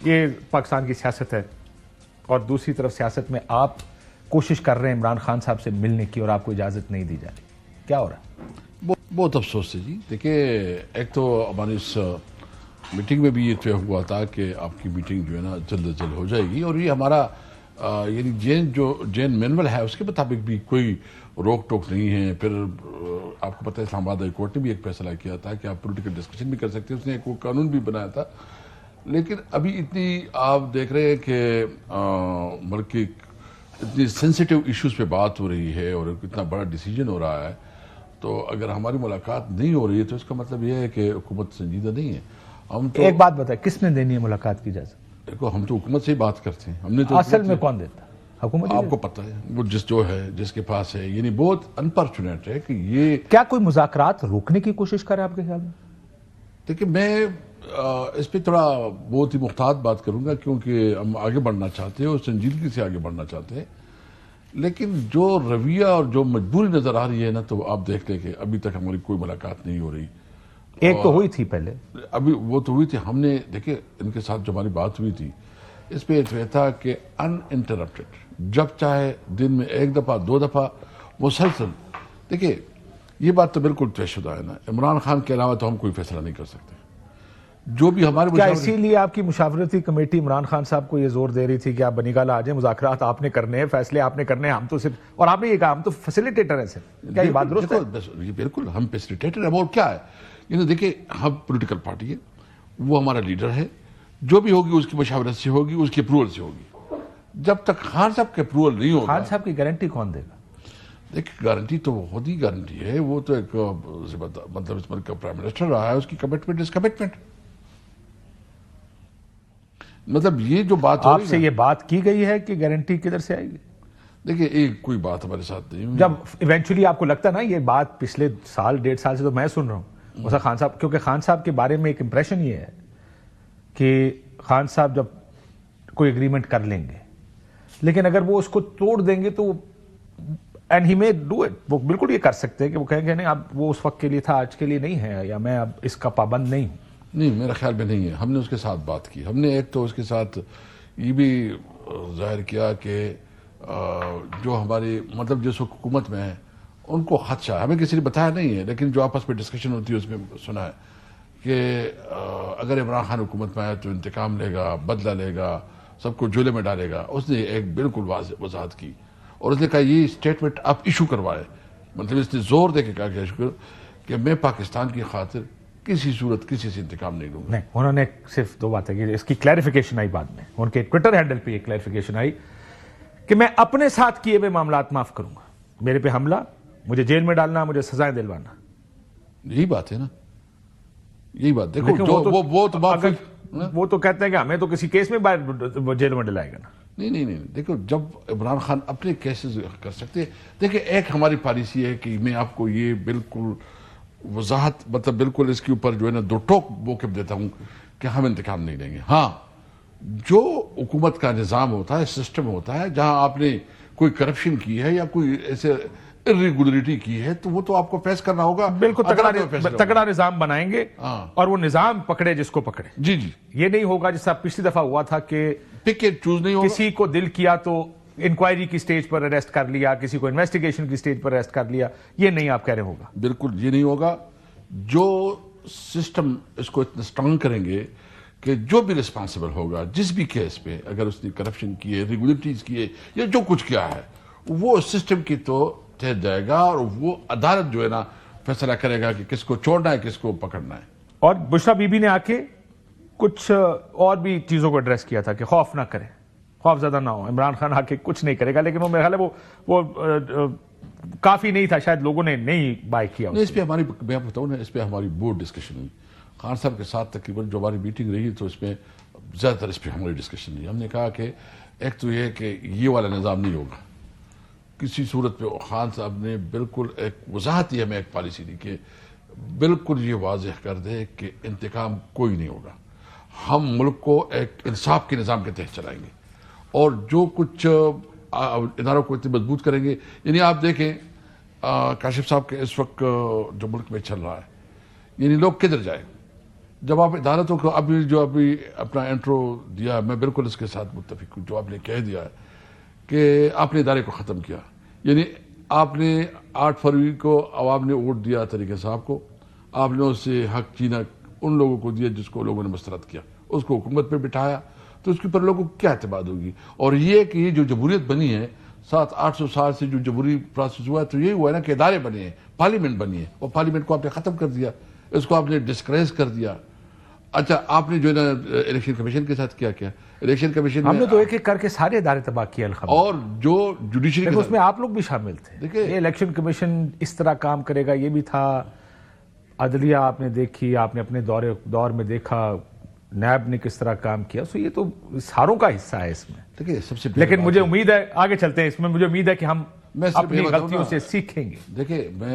یہ پاکستان کی سیاست ہے اور دوسری طرف سیاست میں آپ کوشش کر رہے ہیں عمران خان صاحب سے ملنے کی اور آپ کو اجازت نہیں دی جا رہی. کیا ہو رہا ہے؟ بہت افسوس ہے جی. دیکھیں ایک تو ہماری اس میٹنگ میں بھی یہ طے ہوا تھا کہ آپ کی میٹنگ جو ہے نا جلد از جلد ہو جائے گی, اور یہ ہمارا یعنی جین مینول ہے اس کے مطابق بھی کوئی روک ٹوک نہیں ہے. پھر آپ کو پتہ ہے اسلام آباد ہائی کورٹ نے بھی ایک فیصلہ کیا تھا کہ آپ پولیٹیکل ڈسکشن بھی کر سکتے ہیں, اس نے ایک وہ قانون بھی بنایا تھا. لیکن ابھی اتنی آپ دیکھ رہے ہیں کہ ملک کی اتنی سینسیٹیو ایشوز پہ بات ہو رہی ہے اور اتنا بڑا ڈیسیجن ہو رہا ہے, تو اگر ہماری ملاقات نہیں ہو رہی ہے تو اس کا مطلب یہ ہے کہ حکومت سنجیدہ نہیں ہے. ہم تو ایک بات بتائیں, کس نے دینی ہے ملاقات کی اجازت؟ دیکھو ہم تو حکومت سے ہی بات کرتے ہیں. ہم نے تو اصل میں کون دیتا ہے؟ حکومت. آپ کو پتہ ہے وہ جو ہے جس کے پاس ہے, یعنی بہت انفارچونیٹ ہے کہ یہ کیا کوئی مذاکرات روکنے کی کوشش کرے آپ کے خیال میں؟ دیکھیں میں اس پہ تھوڑا بہت ہی محتاط بات کروں گا, کیونکہ ہم آگے بڑھنا چاہتے ہیں اور سنجیدگی سے آگے بڑھنا چاہتے ہیں. لیکن جو رویہ اور جو مجبوری نظر آ رہی ہے نا, تو آپ دیکھ لیں کہ ابھی تک ہماری کوئی ملاقات نہیں ہو رہی. ایک تو ہوئی تھی پہلے, ابھی وہ تو ہوئی تھی. ہم نے دیکھیں ان کے ساتھ جو ہماری بات ہوئی تھی اس پہ یہ تھا کہ ان انٹرپٹڈ جب چاہے دن میں ایک دفعہ دو دفعہ مسلسل. دیکھیں یہ بات تو بالکل طے شدہ ہے نا, عمران خان کے علاوہ تو ہم کوئی فیصلہ نہیں کر سکتے. جو بھی ہمارے کیا اسی لیے آپ کی مشاورتی کمیٹی عمران خان صاحب کو یہ زور دے رہی تھی کہ آپ بنی گالہ آ جائیں, مذاکرات آپ نے کرنے ہیں, فیصلے آپ نے کرنے ہیں, ہم تو صرف, اور آپ نے یہ کہا ہم تو فیسیلیٹیٹر ہیں صرف. کیا یہ بات درست ہے؟ یہ بالکل ہم فیسیلیٹیٹر ہیں. اور کیا ہے, یعنی دیکھیں ہم پولیٹیکل پارٹی ہے, وہ ہمارا لیڈر ہے, جو بھی ہوگی اس کی مشاورت سے ہوگی, اس کے اپروول سے ہوگی. جب تک خان صاحب کے اپروول نہیں ہوگا. خان صاحب کی گارنٹی کون دے گا؟ دیکھیں گارنٹی تو بہت ہی گارنٹی ہے, وہ تو ایک مطلب اس ملک کا پرائم منسٹر رہا ہے, اس کی کمٹمنٹ از کمٹمنٹ. مطلب یہ جو بات آپ سے یہ بات کی گئی ہے کہ گارنٹی کدھر سے آئے گی؟ دیکھیں ایک کوئی بات ہمارے ساتھ نہیں ہوئی. جب ایونچولی آپ کو لگتا ہے نا یہ بات پچھلے سال ڈیڑھ سال سے تو میں سن رہا ہوں ویسا خان صاحب, کیونکہ خان صاحب کے بارے میں ایک امپریشن یہ ہے کہ خان صاحب جب کوئی اگریمنٹ کر لیں گے, لیکن اگر وہ اس کو توڑ دیں گے تو اینڈ ہی میں ڈو اٹ, وہ بالکل یہ کر سکتے ہیں کہ وہ کہیں گے نہیں اب وہ اس وقت کے لیے تھا, آج کے لیے نہیں ہے, یا میں اب اس کا پابند نہیں ہوں. نہیں میرا خیال میں نہیں ہے. ہم نے اس کے ساتھ بات کی. ہم نے ایک تو اس کے ساتھ یہ بھی ظاہر کیا کہ جو ہماری مطلب جس حکومت میں ہیں ان کو خدشہ ہے, ہمیں کسی نے بتایا نہیں ہے, لیکن جو آپس میں ڈسکشن ہوتی ہے اس میں سنا ہے کہ اگر عمران خان حکومت میں آئے تو انتقام لے گا, بدلہ لے گا, سب کو جولے میں ڈالے گا. اس نے ایک بالکل وضاحت کی اور اس نے کہا یہ اسٹیٹمنٹ آپ ایشو کروائے. مطلب اس نے زور دے کے کہا کہ میں پاکستان کی خاطر کسی صورت کسی سے انتقام نہیں لوں گا. نہیں, انہوں نے صرف دو باتیں کی, اس کی کلیریفیکیشن آئی بعد میں, ان کے ٹویٹر ہینڈل پہ یہ کلیریفیکیشن آئی کہ میں اپنے ساتھ کیے ہوئے معاملات معاف کروں گا, میرے پہ حملہ, مجھے جیل میں ڈالنا, مجھے سزائیں دلوانا. یہی بات ہے نا, یہی بات. دیکھو وہ تو کہتے ہیں کہ ہمیں تو کسی کیس میں باہر جیل میں ڈلائے گا نا. نہیں, دیکھو جب عمران خان اپنے کیسز کر سکتے ہیں. دیکھیں ایک ہماری پالیسی ہے کہ میں آپ کو یہ بالکل وضاحت مطلب بالکل اس کے اوپر جو ہے نا دو ٹوک موقف دیتا ہوں کہ ہم انتقام نہیں لیں گے. ہاں جو حکومت کا نظام ہوتا ہے, سسٹم ہوتا ہے, جہاں آپ نے کوئی کرپشن کی ہے یا کوئی ایسے irregularity کی ہے تو وہ تو آپ کو فیس کرنا ہوگا. بالکل تگڑا نظام بنائیں گے اور وہ نظام پکڑے جس کو پکڑے. جی یہ نہیں ہوگا جس طرح پچھلی دفعہ ہوا تھا کہ پک اینڈ چوز نہیں ہوگا. کسی کو دل کیا تو انکوائری کی سٹیج پر اریسٹ کر لیا, کسی کو انویسٹیگیشن کی سٹیج پر اریسٹ کر لیا. یہ نہیں آپ کہہ رہے ہوگا. بالکل یہ نہیں ہوگا. جو سسٹم اس کو اتنا اسٹرانگ کریں گے کہ جو بھی ریسپانسبل ہوگا جس بھی کیس پہ, اگر اس نے کرپشن کی ہے, ریگولیٹریز کی ہے یا جو کچھ کیا ہے, وہ سسٹم کی تو تحت جائے گا اور وہ عدالت جو ہے نا فیصلہ کرے گا کہ کس کو چھوڑنا ہے کس کو پکڑنا ہے. اور بشرا بی بی نے آ کے کچھ اور بھی چیزوں کو ایڈریس کیا تھا کہ خوف نہ کریں, خوف زدہ نہ ہو, عمران خان آ کے کچھ نہیں کرے گا. لیکن وہ میرا خیال ہے وہ کافی نہیں تھا, شاید لوگوں نے نہیں بائی کیا. اس پہ ہماری میں بتاؤں نا, اس پہ ہماری بورڈ ڈسکشن ہوئی خان صاحب کے ساتھ. تقریباً جو ہماری میٹنگ رہی تو اس میں زیادہ تر اس پہ ہماری ڈسکشن نہیں. ہم نے کہا کہ ایک تو یہ کہ یہ والا نظام نہیں ہوگا کسی صورت پہ. خان صاحب نے بالکل ایک وضاحت ہی ہمیں ایک پالیسی دی کہ بالکل یہ واضح کر دے کہ انتقام کوئی نہیں ہوگا. ہم ملک کو ایک انصاف کے نظام کے تحت چلائیں گے اور جو کچھ اداروں کو اتنے مضبوط کریں گے. یعنی آپ دیکھیں کاشف صاحب کے اس وقت جو ملک میں چل رہا ہے, یعنی لوگ کدھر جائیں, جب آپ عدالتوں کو ابھی جو ابھی اپنا انٹرو دیا، میں بالکل اس کے ساتھ متفق ہوں جو آپ نے کہہ دیا ہے کہ آپ نے ادارے کو ختم کیا. یعنی آپ نے 8 فروری کو عوام نے ووٹ دیا طریقہ صاحب کو، آپ نے اس سے حق چینا ان لوگوں کو دیا جس کو لوگوں نے مسترد کیا، اس کو حکومت پہ بٹھایا، تو اس کے اوپر لوگوں کو کیا اعتماد ہوگی؟ اور یہ کہ یہ جو جمہوریت بنی ہے 700-800 سال سے جو جمہوری پروسیس ہوا ہے، تو یہی ہوا ہے نا کہ ادارے بنے ہیں، پارلیمنٹ بنی ہے، اور پارلیمنٹ کو آپ نے ختم کر دیا، اس کو آپ نے ڈسکریز کر دیا. اچھا آپ نے جو ہے نا الیکشن کمیشن کے ساتھ کیا الیکشن کمیشن ہم میں نے تو ایک ایک کر کے سارے ادارے تباہ کیے الخبر. اور جو جوڈیشری دیکھو اس میں آپ لوگ بھی شامل تھے. دیکھیں یہ الیکشن کمیشن اس طرح کام کرے گا یہ بھی تھا. عدلیہ آپ نے دیکھی، آپ نے اپنے دور میں دیکھا نیب نے کس طرح کام کیا. سو یہ تو ساروں کا حصہ ہے اس میں. دیکھیں سب سے لیکن مجھے امید ہے آگے چلتے ہیں اس میں، مجھے امید ہے کہ ہم میں صرف یہ اپنی بتاؤں غلطیوں نا، سے سیکھیں گے. دیکھیں میں